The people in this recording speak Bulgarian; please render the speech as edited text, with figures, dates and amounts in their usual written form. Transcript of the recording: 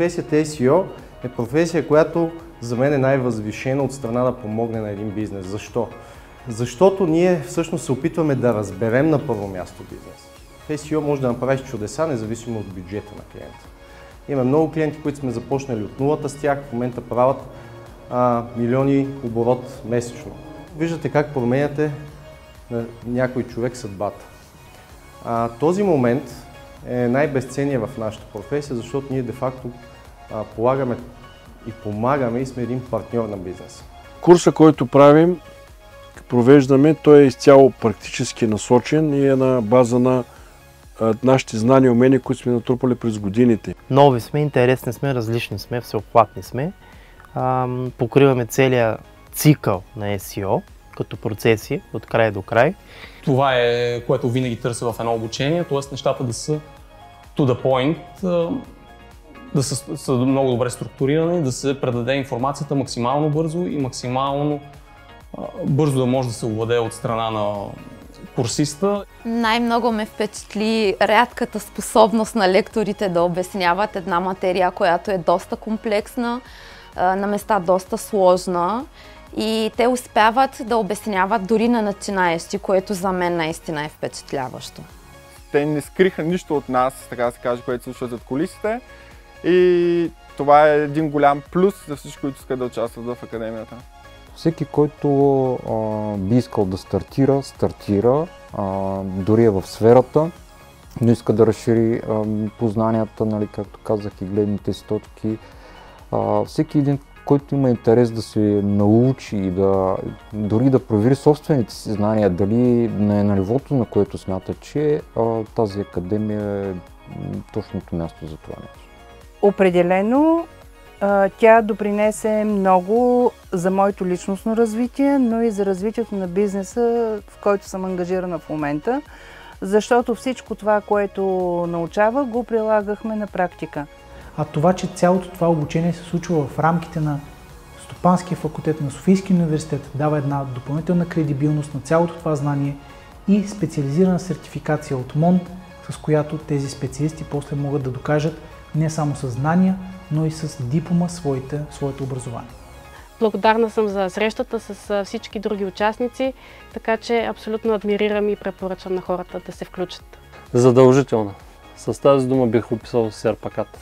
професията SEO е професия, която за мен е най-възвишена от страна да помогне на един бизнес. Защо? Защото ние всъщност се опитваме да разберем на първо място бизнес. В SEO може да направиш чудеса, независимо от бюджета на клиента. Има много клиенти, които сме започнали от нулата с тях, в момента правят милиони оборот месечно. Виждате как променяте на някой човек съдбата. Този момент е най-безценният в нашата професия, защото ние де-факто полагаме и помагаме и сме един партньор на бизнеса. Курса, който правим, провеждаме, той е изцяло практически насочен и е на база на нашите знания и умения, които сме натрупали през годините. Нови сме, интересни сме, различни сме, всеобхватни сме. Покриваме целия цикъл на SEO, като процеси от край до край. Това е, което винаги търся в едно обучение, т.е. нещата да са to the point, да са много добре структурирани, да се предаде информацията максимално бързо и максимално бързо да може да се овладее от страна на курсиста. Най-много ме впечатли рядката способност на лекторите да обясняват една материя, която е доста комплексна, на места доста сложна. И те успяват да обясняват дори на начинаещи, което за мен наистина е впечатляващо. Те не скриха нищо от нас, така да се каже, което се случва зад кулисите. И това е един голям плюс за всички, които искат да участват в академията. Всеки, който би искал да стартира, дори е в сферата, но иска да разшири познанията, нали, както казах, и гледните си точки. Всеки един, който има интерес да се научи и дори да провери собствените си знания, дали не е на нивото, на което смята, че тази академия е точното място за това нещо. Определено тя допринесе много за моето личностно развитие, но и за развитието на бизнеса, в който съм ангажирана в момента, защото всичко това, което научавах, го прилагахме на практика. А това, че цялото това обучение се случва в рамките на Стопанския факултет на Софийския университет, дава една допълнителна кредибилност на цялото това знание и специализирана сертификация от МОН, с която тези специалисти после могат да докажат не само със знания, но и с диплома своето образование. Благодарна съм за срещата с всички други участници, така че абсолютно адмирирам и препоръчвам на хората да се включат. Задължително. С тази дума бих описал серпаката.